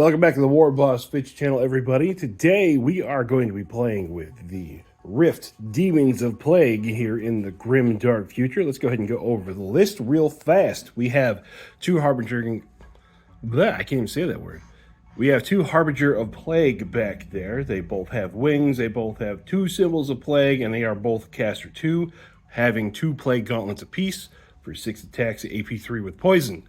Welcome back to the warbossfitz channel, everybody. Today we are going to be playing with the Rift Demons of Plague here in the Grimdark future. Let's go ahead and go over the list real fast. We have two Harbinger... I can't even say that word. We have two Harbinger of Plague back there. They both have wings, they both have two symbols of Plague, and they are both Caster 2, having 2 Plague Gauntlets apiece for 6 attacks at AP 3 with poison.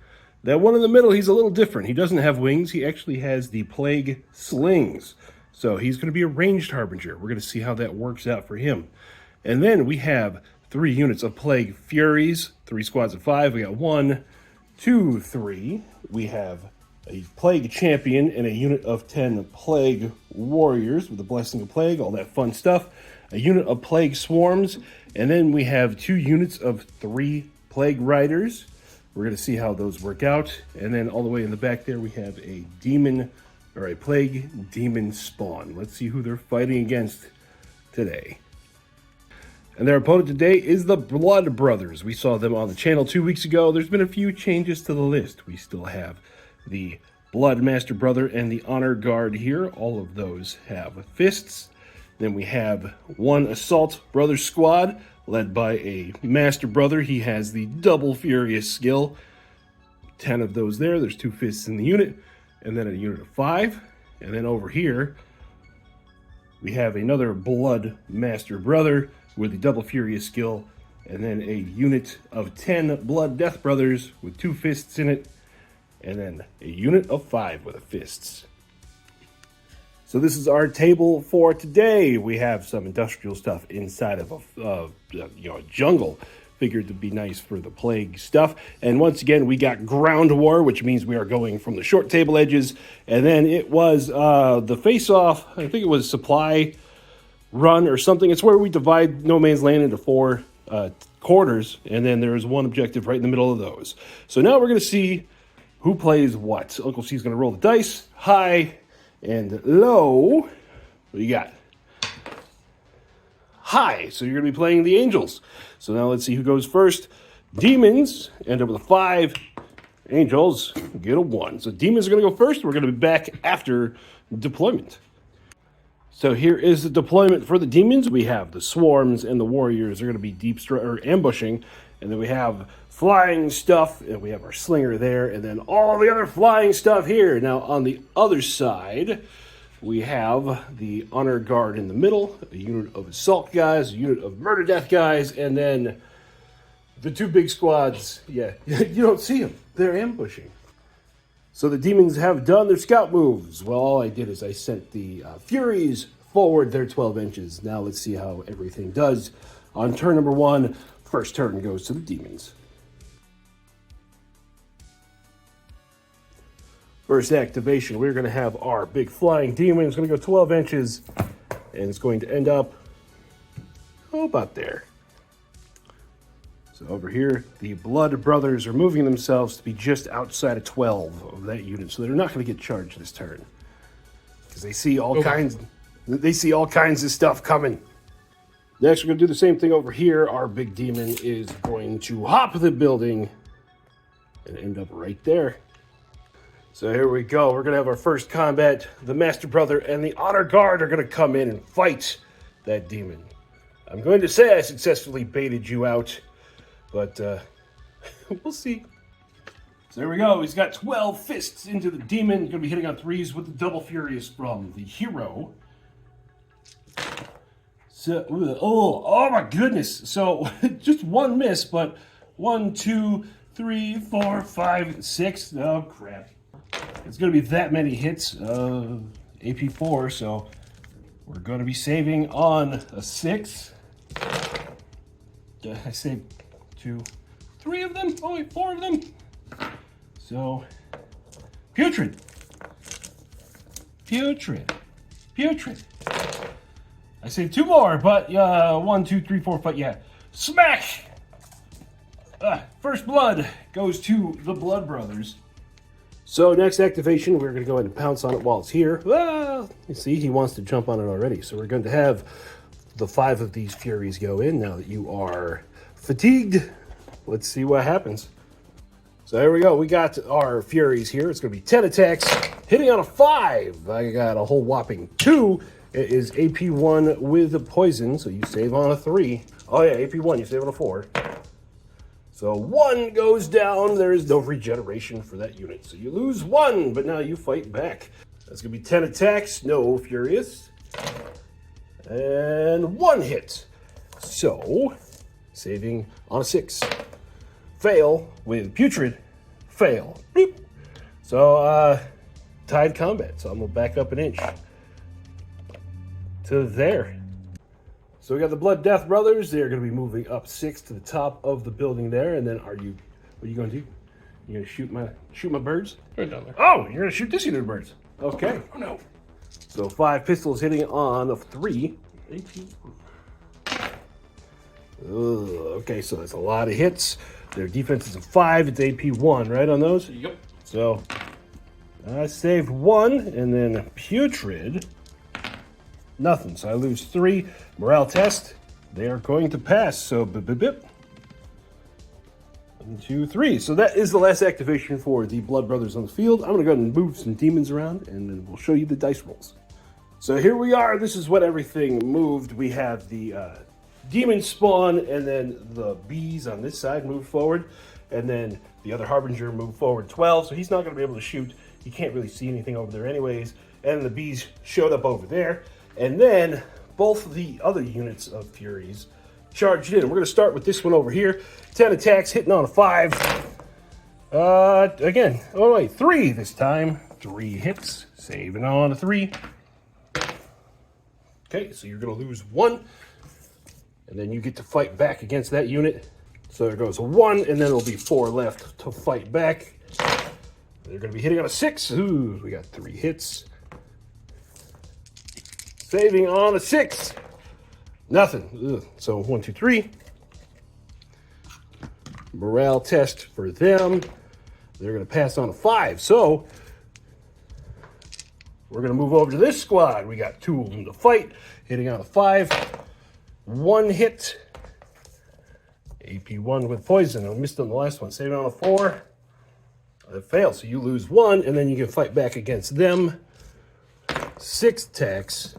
That one in the middle, he's a little different. He doesn't have wings. He actually has the Plague Slings. So he's going to be a ranged Harbinger. We're going to see how that works out for him. And then we have 3 units of Plague Furies, 3 squads of 5. We got 1, 2, 3. We have a Plague Champion and a unit of 10 Plague Warriors with the Blessing of Plague, all that fun stuff. A unit of Plague Swarms. And then we have 2 units of 3 Plague Riders. We're going to see how those work out. And then all the way in the back there, we have a demon, or a plague demon spawn. Let's see who they're fighting against today. And their opponent today is the Blood Brothers. We saw them on the channel 2 weeks ago. There's been a few changes to the list. We still have the Blood Master Brother and the Honor Guard here. All of those have fists. Then we have 1 Assault Brother squad, led by a Master Brother. He has the double Furious skill. 10 of those there. There's 2 fists in the unit. And then a unit of 5. And then over here, we have another Blood Master Brother with the double Furious skill. And then a unit of 10 Blood Death Brothers with 2 fists in it. And then a unit of 5 with the fists. So this is our table for today. We have some industrial stuff inside of a jungle. Figured to be nice for the plague stuff. And once again, we got ground war, which means we are going from the short table edges. And then it was the face-off. I think it was supply run or something. It's where we divide no man's land into 4 quarters. And then there is one objective right in the middle of those. So now we're going to see who plays what. Uncle C's going to roll the dice. High and low. What do you got? High. So you're going to be playing the Angels. So now let's see who goes first. Demons end up with a 5. Angels get a 1. So Demons are going to go first. We're going to be back after deployment. So here is the deployment for the Demons. We have the Swarms and the Warriors. They're going to be ambushing. And then we have flying stuff, and we have our slinger there, and then all the other flying stuff here. Now, on the other side, we have the Honor Guard in the middle, a unit of assault guys, a unit of murder death guys, and then the 2 big squads. Yeah, you don't see them. They're ambushing. So the Demons have done their scout moves. Well, all I did is I sent the Furies forward their 12 inches. Now let's see how everything does. On turn number 1, first turn goes to the Demons. First activation, we're going to have our big flying demon. It's going to go 12 inches, and it's going to end up, about there. So over here, the Blood Brothers are moving themselves to be just outside of 12 of that unit, so they're not going to get charged this turn. Because they see all kinds of stuff coming. Next, we're going to do the same thing over here. Our big demon is going to hop the building and end up right there. So here we go. We're going to have our first combat. The Master Brother and the Honor Guard are going to come in and fight that demon. I'm going to say I successfully baited you out, but we'll see. So there we go. He's got 12 fists into the demon. He's going to be hitting on 3s with the double Furious from the hero. So, oh my goodness. So just 1 miss, but 1, 2, 3, 4, 5, 6. Oh, crap. It's going to be that many hits, AP 4, so we're going to be saving on a 6. I saved 2, 3 of them. Oh, wait, 4 of them. So, putrid. I saved 2 more, but 1, 2, 3, 4, 5, yeah. Smack! First blood goes to the Blood Brothers. So next activation, we're going to go ahead and pounce on it while it's here. You see, he wants to jump on it already. So we're going to have the 5 of these Furies go in now that you are fatigued. Let's see what happens. So here we go. We got our Furies here. It's going to be 10 attacks, hitting on a 5. I got a whole whopping 2. It is AP1 with the poison, so you save on a 3. Oh yeah, AP1, you save on a 4. So 1 goes down. There is no regeneration for that unit. So you lose 1, but now you fight back. That's going to be 10 attacks, no Furious. And 1 hit. So, saving on a 6. Fail with Putrid. Fail. Beep. So, tied combat. So I'm going to back up an inch to there. So we got the Blood Death Brothers. They're going to be moving up 6 to the top of the building there. And then what are you going to do? You going to shoot my birds? Right down there. Oh, you're going to shoot this unit of birds. Okay. Oh no. So 5 pistols hitting on a 3. 18. Okay, so that's a lot of hits. Their defense is a 5. It's AP1, right, on those? Yep. So I saved 1, and then Putrid, nothing. So I lose 3. Morale test, they are going to pass. So bip, bip, bip. 1, 2, 3. So that is the last activation for the Blood Brothers on the field. I'm going to go ahead and move some demons around, and then we'll show you the dice rolls. So here we are. This is what everything moved. We have the demon spawn, and then the bees on this side moved forward, and then the other Harbinger moved forward 12, so he's not going to be able to shoot. He can't really see anything over there anyways, and the bees showed up over there, and then both of the other units of Furies charged in. We're going to start with this one over here. 10 attacks, hitting on a 5. Again, oh wait, 3 this time. 3 hits, saving on a 3. Okay, so you're going to lose 1. And then you get to fight back against that unit. So there goes a 1, and then there'll be 4 left to fight back. They're going to be hitting on a 6. Ooh, we got 3 hits. Saving on a 6. Nothing. Ugh. So 1, 2, 3. Morale test for them. They're going to pass on a 5. So we're going to move over to this squad. We got 2 of them to fight. Hitting on a 5. 1 hit. AP1 with poison. I missed on the last one. Saving on a 4. It fails. So you lose 1, and then you can fight back against them. 6 attacks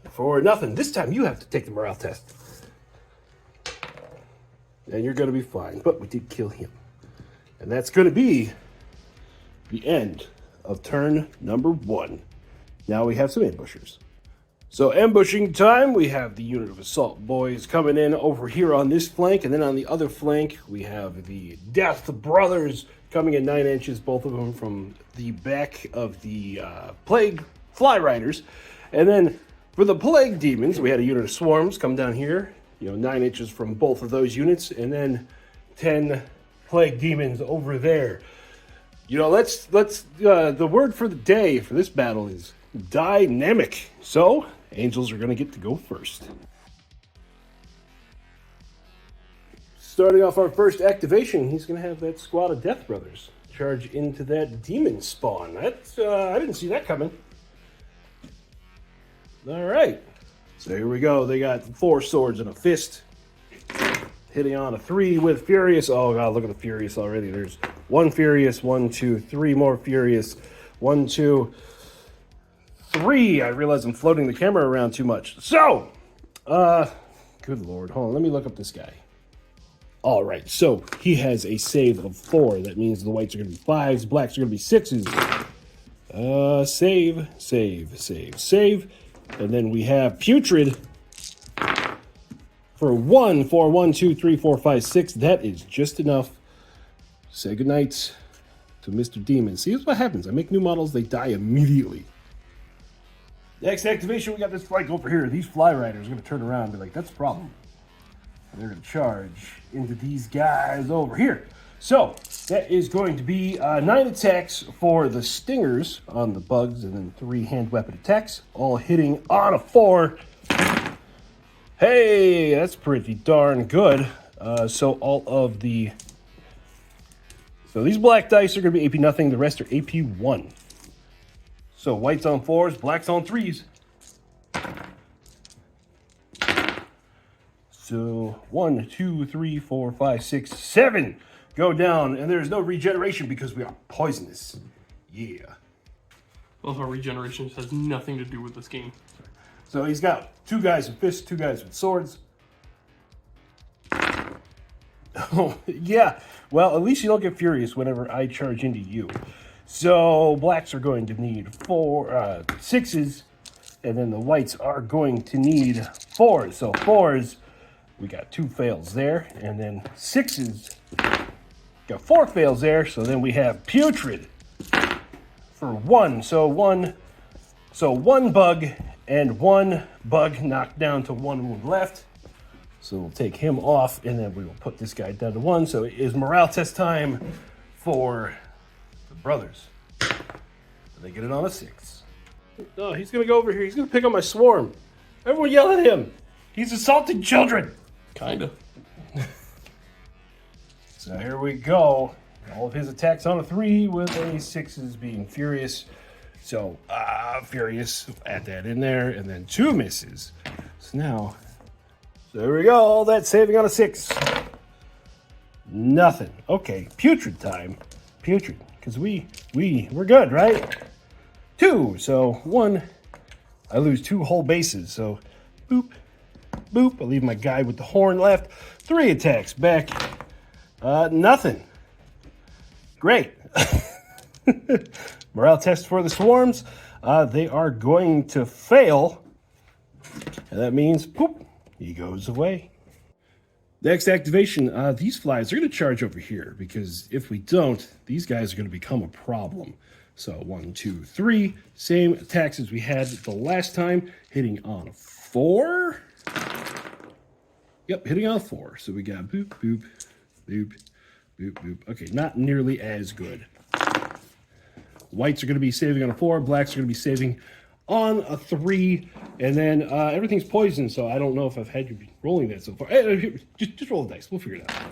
for nothing. This time you have to take the morale test. And you're going to be fine. But we did kill him. And that's going to be the end of turn number 1. Now we have some ambushers. So ambushing time, we have the unit of assault boys coming in over here on this flank, and then on the other flank, we have the Death Brothers coming in 9 inches, both of them from the back of the Plague Fly Riders. And then for the Plague Demons, we had a unit of Swarms come down here, 9 inches from both of those units, and then 10 Plague Demons over there. Let's the word for the day for this battle is dynamic. So Angels are going to get to go first. Starting off our first activation, he's going to have that squad of Death Brothers charge into that demon spawn. That's I didn't see that coming. All right. So here we go. They got 4 swords and a fist. Hitting on a 3 with Furious. Oh, God, look at the Furious already. There's 1 Furious, 1, 2, 3 more Furious. 1, 2, 3. I realize I'm floating the camera around too much. So, good Lord. Hold on. Let me look up this guy. All right. So, he has a save of 4. That means the whites are going to be 5s. Blacks are going to be 6s. Save, save, save, save. And then we have Putrid for 1, 4, 1, 2, 3, 4, 5, 6. That is just enough. Say goodnight to Mr. Demon. See, that's what happens. I make new models, they die immediately. Next activation, we got this flank over here. These Fly Riders are going to turn around and be like, that's a problem. And they're going to charge into these guys over here. So, that is going to be 9 attacks for the Stingers on the bugs, and then 3 hand weapon attacks, all hitting on a 4. Hey, that's pretty darn good. So these black dice are going to be AP nothing. The rest are AP 1. So whites on 4s, blacks on 3s. So 1, 2, 3, 4, 5, 6, 7 go down, and there's no regeneration because we are poisonous. Yeah. Well, how regeneration has nothing to do with this game. So he's got 2 guys with fists, 2 guys with swords. Oh, yeah. Well, at least you don't get furious whenever I charge into you. So blacks are going to need 4 6s, and then the whites are going to need 4s. So 4s, we got 2 fails there, and then 6s, got 4 fails there. So then we have putrid for 1. So 1 bug and 1 bug knocked down to 1 wound left. So we'll take him off, and then we will put this guy down to 1. So it is morale test time for the brothers. They get it on a 6. Oh, he's going to go over here. He's going to pick on my swarm. Everyone yell at him. He's assaulting children. Kinda. So here we go. All of his attacks on a 3 with a 6s being furious. So, furious. Add that in there. And then 2 misses. So now... So there we go, all that saving on a 6. Nothing. Okay, putrid time. Putrid, because we're good, right? 2, so 1, I lose 2 whole bases, so boop, boop. I leave my guy with the horn left. 3 attacks back. Nothing. Great. Morale test for the swarms. They are going to fail, and that means, poop. He goes away. Next activation, these flies are going to charge over here because if we don't, these guys are going to become a problem. So 1, 2, 3, same attacks as we had the last time, hitting on a 4. Yep, hitting on a 4. So we got boop, boop, boop, boop, boop. Okay, not nearly as good. Whites are going to be saving on a 4, blacks are going to be saving on a 3, and then everything's poisoned, so I don't know if I've had you rolling that so far. Just roll the dice. We'll figure it out.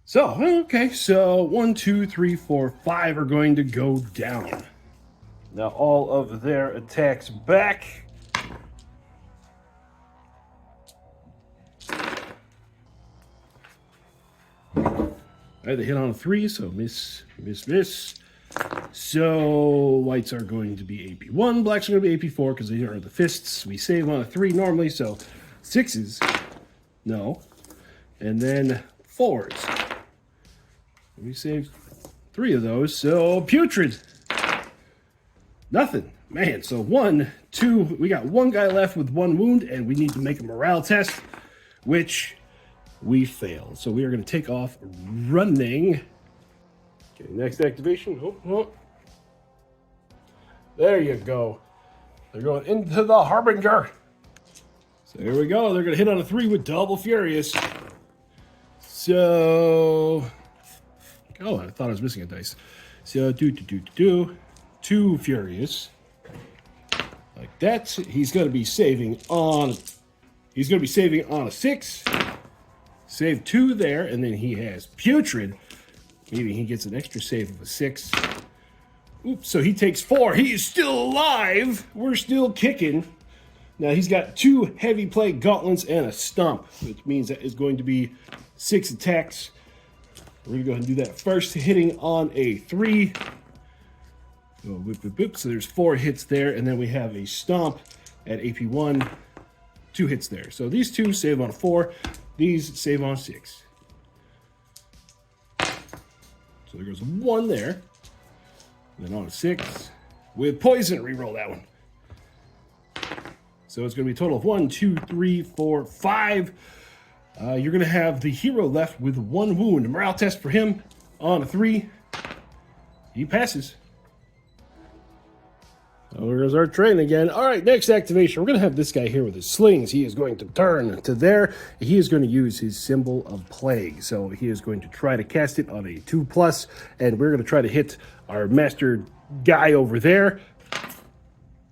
So, okay, so 1, 2, 3, 4, 5 are going to go down. Now all of their attacks back. All right, they hit on a 3, so miss, miss, miss. So whites are going to be AP1, blacks are going to be AP4 because they are the fists. We save on a 3 normally, so 6s, no, and then 4s. We saved 3 of those, so putrid, nothing. Man, so 1, 2, we got 1 guy left with 1 wound, and we need to make a morale test, which we failed. So we are going to take off running. Okay, next activation. Oh. There you go. They're going into the Harbinger. So here we go. They're going to hit on a 3 with double furious. So, oh, I thought I was missing a dice. So 2 furious, like that. He's going to be saving on. He's going to be saving on a 6. Save 2 there, and then he has putrid. Maybe he gets an extra save of a 6. Oops, so he takes 4. He is still alive. We're still kicking. Now he's got 2 heavy plate gauntlets and a stump, which means that is going to be 6 attacks. We're going to go ahead and do that first, hitting on a 3. So, whip, whip, whip. So there's 4 hits there, and then we have a stomp at AP1. 2 hits there. So these 2 save on a 4. These save on 6. So there goes 1 there. Then on a 6 with poison. Reroll that one. So it's going to be a total of 1, 2, 3, 4, 5. You're going to have the hero left with 1 wound. Morale test for him on a 3. He passes. So there's our train again. All right, next activation. We're going to have this guy here with his slings. He is going to turn to there. He is going to use his symbol of plague. So he is going to try to cast it on a 2+, and we're going to try to hit our master guy over there.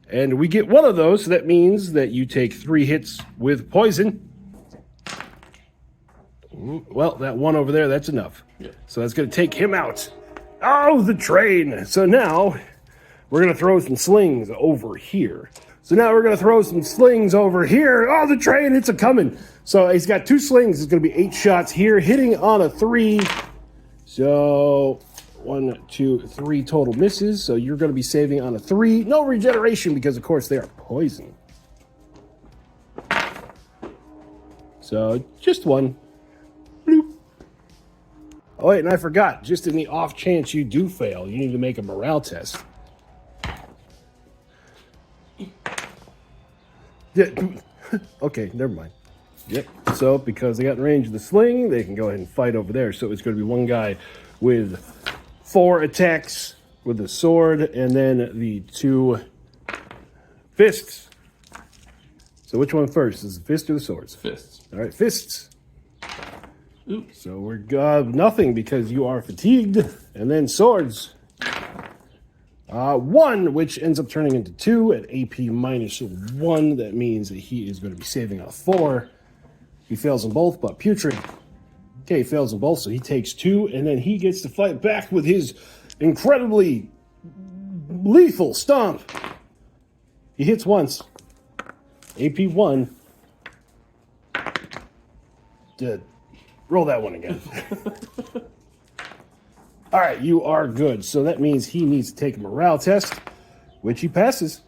And we get 1 of those, so that means that you take 3 hits with poison. Well, that 1 over there, that's enough. Yeah. So that's going to take him out. Oh, the train. So now we're going to throw some slings over here. So now we're going to throw some slings over here. Oh, the train, it's a-coming. So he's got 2 slings. It's going to be 8 shots here, hitting on a 3. So 1, 2, 3 total misses. So you're going to be saving on a 3. No regeneration because, of course, they are poison. So just 1. Bloop. Oh, wait, and I forgot. Just in the off chance you do fail, you need to make a morale test. Yeah. Okay, never mind. Yep. So because they got in range of the sling, they can go ahead and fight over there. So it's going to be one guy with 4 attacks with the sword, and then the 2 fists. So which one first? Is the fist or the swords? Fists. All right, fists. Oops. So we're nothing because you are fatigued, and then swords. 1, which ends up turning into 2 at AP minus 1. That means that he is going to be saving a 4. He fails them both, but putrid. Okay, he fails them both, so he takes 2, and then he gets to fight back with his incredibly lethal stomp. He hits once. AP 1. Roll that one again. All right, you are good. So that means he needs to take a morale test, which he passes.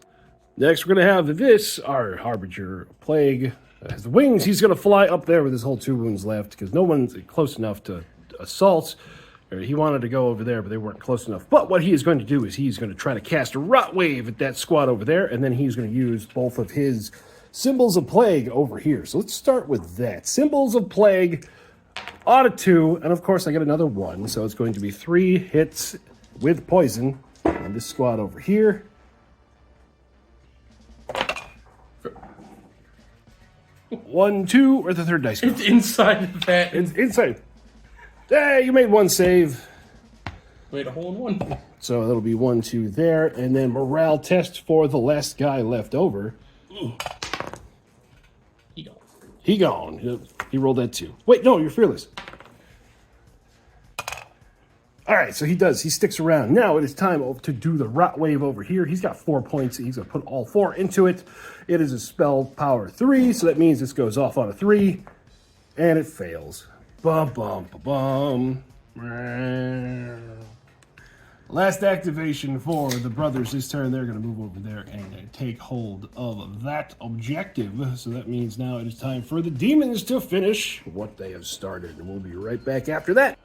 Next, we're going to have this, our Harbinger Plague. Has the wings. He's going to fly up there with his whole 2 wounds left because no one's close enough to assault. He wanted to go over there, but they weren't close enough. But what he is going to do is he's going to try to cast a Rot Wave at that squad over there, and then he's going to use both of his Symbols of Plague over here. So let's start with that. Symbols of Plague on a 2, and of course I get another 1, so it's going to be 3 hits with poison on this squad over here. One, 2, or the third dice. It's inside of that. It's inside. Hey, you made 1 save. Made a hole in 1. So that'll be 1, 2 there, and then morale test for the last guy left over. Ooh. He gone. He rolled that 2. Wait, no, you're fearless. All right, so he does. He sticks around. Now it is time to do the Rot Wave over here. He's got 4 points. He's going to put all 4 into it. It is a spell power 3, so that means this goes off on a 3, and it fails. Bum, bum, bum, bum. Last activation for the brothers this turn. They're going to move over there and take hold of that objective. So that means now it is time for the demons to finish what they have started. And we'll be right back after that.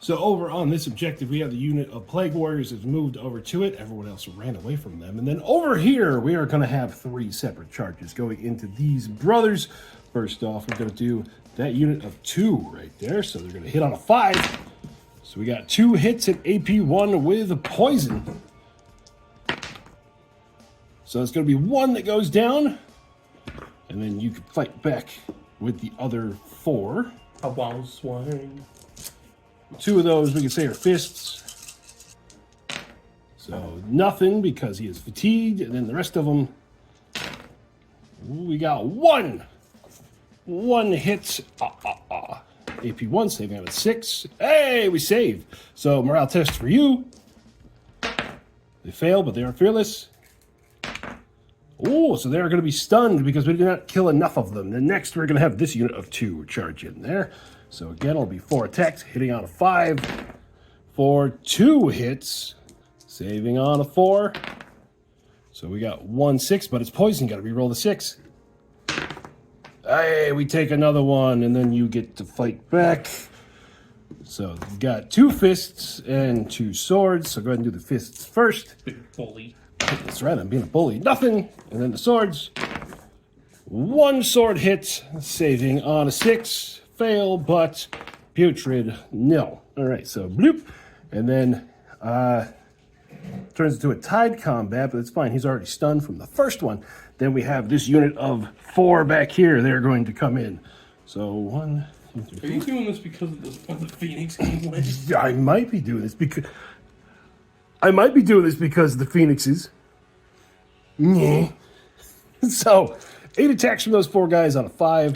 So over on this objective, we have the unit of Plague Warriors has moved over to it. Everyone else ran away from them. And then over here, we are going to have 3 separate charges going into these brothers. First off, we're going to do that unit of 2 right there. So they're going to hit on a 5. So we got 2 hits at AP 1 with poison. So it's going to be 1 that goes down. And then you can fight back with the other 4. A wild swine. 2 of those we can say are fists. So nothing because he is fatigued. And then the rest of them, we got 1. 1 hit. AP 1, saving out of 6. Hey, we saved. So, morale test for you. They fail, but they are fearless. Oh, so they are going to be stunned because we did not kill enough of them. Then next, we're going to have this unit of 2 charge in there. So, again, it'll be 4 attacks, hitting on a 5 for 2 hits, saving on a 4. So, we got 1, 6, but it's poison. Got to re-roll the 6. Hey, we take another 1, and then you get to fight back. So you've got 2 fists and 2 swords. So go ahead and do the fists first. Big bully. That's right, I'm being a bully. Nothing. And then the swords. 1 sword hit, saving on a 6. Fail, but putrid, no. All right, so bloop. And then turns into a tied combat, but it's fine. He's already stunned from the first one. Then we have this unit of 4 back here. They're going to come in. So 1, 2, 3, 4. Are you doing this because of the Phoenix game win? I might be doing this because of the Phoenixes. Yeah. So 8 attacks from those 4 guys on a 5.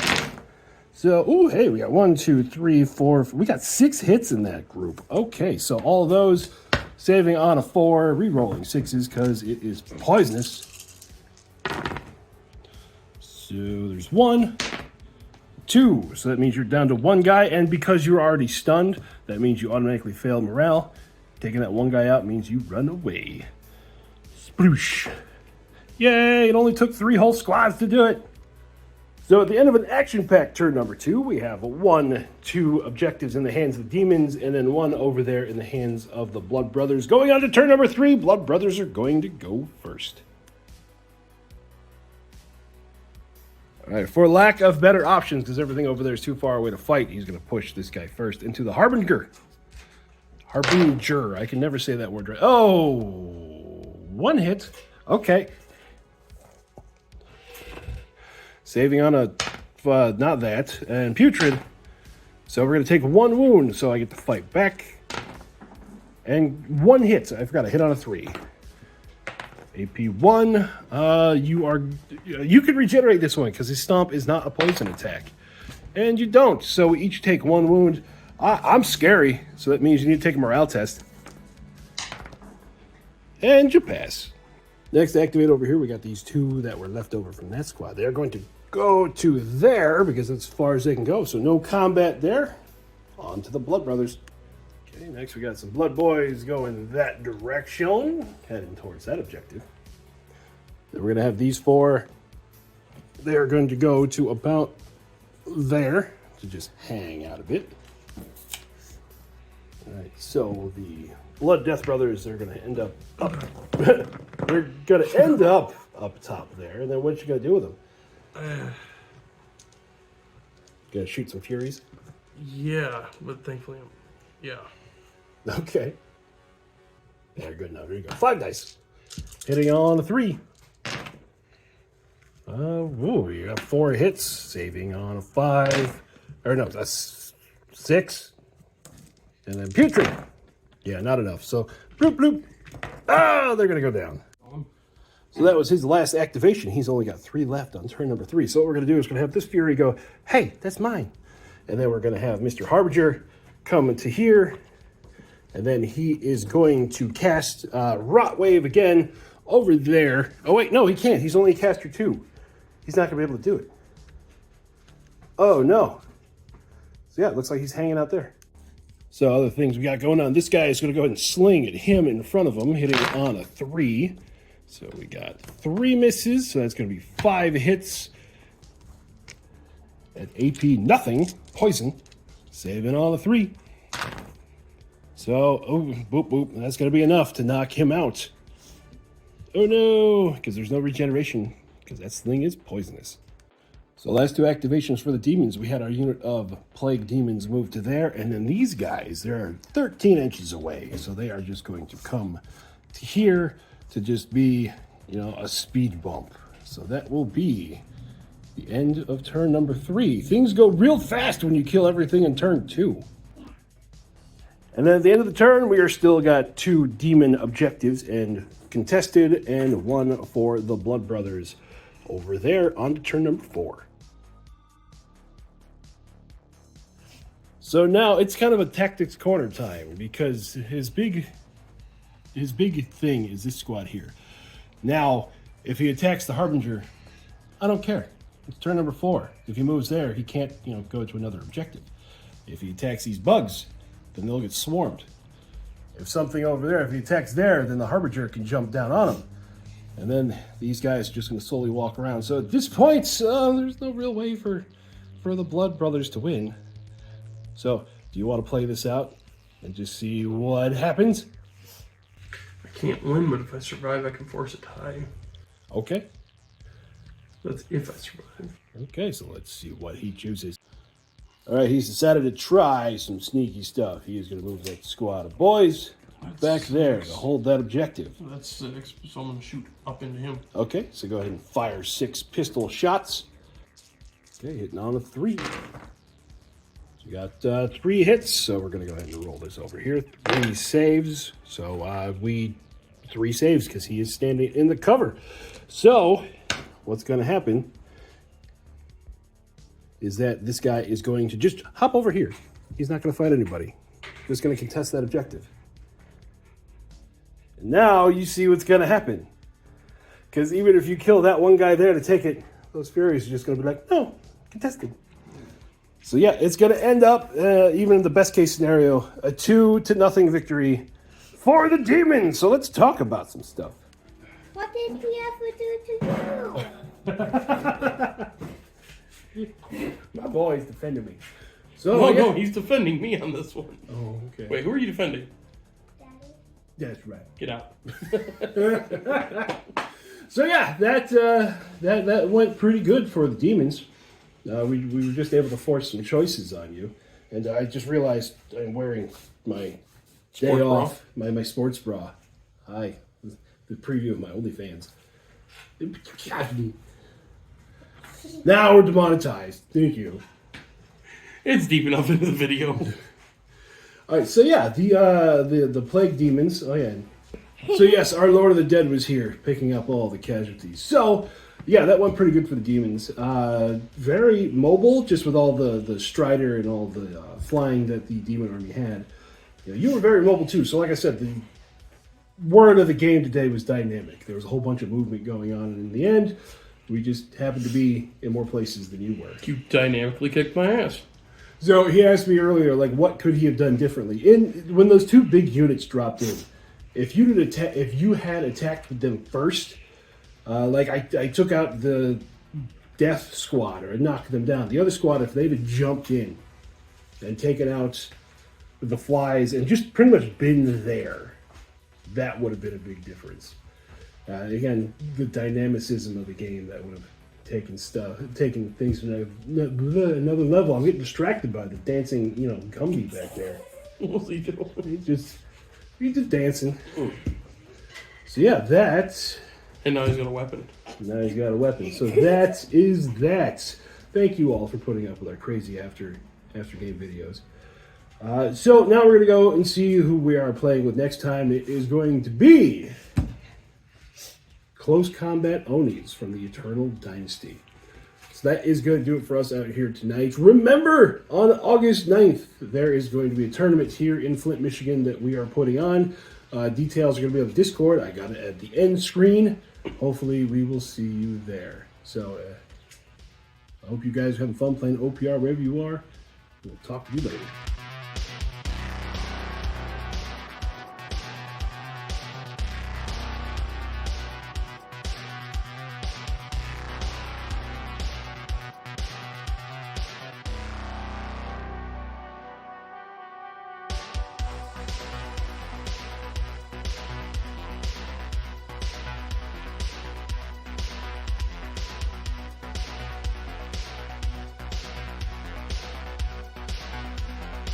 So, ooh, hey, we got 1, 2, 3, 4. We got 6 hits in that group. Okay, so all of those saving on a 4, re-rolling 6s because it is poisonous. So there's 1, 2. So that means you're down to 1 guy, and because you're already stunned, that means you automatically fail morale. Taking that 1 guy out means you run away. Sploosh. Yay, it only took 3 whole squads to do it. So at the end of an action-packed turn number 2, we have 1, 2 objectives in the hands of the demons, and then 1 over there in the hands of the Blood Brothers. Going on to turn number 3, Blood Brothers are going to go first. All right, for lack of better options, because everything over there is too far away to fight, he's going to push this guy first into the Harbinger. Harbinger. I can never say that word right. Oh, 1 hit. Okay. Saving on a, not that, and Putrid. So we're going to take 1 wound, so I get to fight back. And 1 hit. I forgot, a hit on a 3. AP 1. You can regenerate this one, because his Stomp is not a poison attack. And you don't, so we each take 1 wound. I'm scary, so that means you need to take a morale test. And you pass. Next to activate over here, we got these 2 that were left over from that squad. They're going to go to there because that's as far as they can go. So no combat there. On to the Blood Brothers. Okay, next we got some Blood Boys going that direction, heading towards that objective. Then we're going to have these 4. They're going to go to about there to just hang out a bit. All right, so the Blood Death Brothers, they're going to end up they're going to end up top there. And then what you going to do with them? Going to shoot some Furies? Yeah, but thankfully, yeah. Okay. Yeah, good enough. Here you go. 5 dice. Hitting on a 3. Ooh, you got 4 hits. Saving on a 5. Or no, that's 6. And then Putrid. Yeah, not enough. So, bloop, bloop. Ah, they're going to go down. So that was his last activation. He's only got 3 left on turn number 3. So what we're going to do is we're going to have this Fury go, hey, that's mine. And then we're going to have Mr. Harbinger come into here. And then he is going to cast Rot Wave again over there. Oh, wait, no, he can't. He's only a caster 2. He's not going to be able to do it. Oh, no. So yeah, it looks like he's hanging out there. So other things we got going on. This guy is going to go ahead and sling at him in front of him, hitting on a 3. So we got 3 misses, so that's going to be 5 hits. At AP nothing, poison, saving on a 3. So, oh, boop, boop, that's going to be enough to knock him out. Oh no, because there's no regeneration, because that sling is poisonous. So last 2 activations for the demons, we had our unit of plague demons move to there, and then these guys, they're 13 inches away, so they are just going to come to here to just be, you know, a speed bump. So that will be the end of turn number 3. Things go real fast when you kill everything in turn 2. And then at the end of the turn, we are still got 2 demon objectives and contested, and 1 for the Blood Brothers over there on to turn number 4. So now it's kind of a tactics corner time, because his big thing is this squad here. Now, if he attacks the Harbinger, I don't care. It's turn number 4. If he moves there, he can't, you know, go to another objective. If he attacks these bugs, then they'll get swarmed. If something over there, if he attacks there, then the Harbinger can jump down on him. And then these guys are just going to slowly walk around. So at this point, there's no real way for the Blood Brothers to win. So, do you want to play this out and just see what happens? I can't win, but if I survive, I can force a tie. Okay. That's if I survive. Okay, so let's see what he chooses. All right, he's decided to try some sneaky stuff. He is going to move that squad of boys back there to hold that objective. That's 6, so I'm going to shoot up into him. Okay, so go ahead and fire 6 pistol shots. Okay, hitting on a 3. So we got 3 hits, so we're going to go ahead and roll this over here. 3 saves. So 3 saves because he is standing in the cover. So what's going to happen is that this guy is going to just hop over here. He's not going to fight anybody. Just going to contest that objective. And now you see what's going to happen. Because even if you kill that one guy there to take it, those Furies are just going to be like, no, contested. So yeah, it's going to end up, even in the best case scenario, a 2-0 victory for the Demons. So let's talk about some stuff. What did we ever do to you? My boy's defending me. So Oh, no, he's defending me on this one. Oh, okay. Wait, who are you defending? Daddy? That's right. Get out. So yeah, that went pretty good for the Demons. We were just able to force some choices on you, and I just realized I'm wearing my day Sport off, my sports bra. Hi, the preview of my OnlyFans. Now we're demonetized. Thank you. It's deep enough into the video. All right, so yeah, the plague demons. Oh yeah. So yes, our Lord of the Dead was here, picking up all the casualties. So yeah, that went pretty good for the demons. Very mobile, just with all the strider and all the flying that the demon army had. You were very mobile too. So like I said, the word of the game today was dynamic. There was a whole bunch of movement going on, and in the end, we just happened to be in more places than you were. You dynamically kicked my ass. So he asked me earlier, like, what could he have done differently? When those two big units dropped in, if you had attacked with them first, like I took out the death squad or I knocked them down. The other squad, if they'd have jumped in and taken out the flies and just pretty much been there, that would have been a big difference. Again, the dynamicism of the game that would have taken things to another level. I'm getting distracted by the dancing, Gumby back there. What's he doing? He's just dancing. So yeah, that. And now he's got a weapon. Now he's got a weapon. So that is that. Thank you all for putting up with our crazy after game videos. So now we're gonna go and see who we are playing with next time. It is going to be Close Combat Onis from the Eternal Dynasty. So that is going to do it for us out here tonight. Remember, on August 9th, there is going to be a tournament here in Flint, Michigan that we are putting on. Details are going to be on the Discord. I got it at the end screen. Hopefully, we will see you there. So, I hope you guys are having fun playing OPR wherever you are. We'll talk to you later.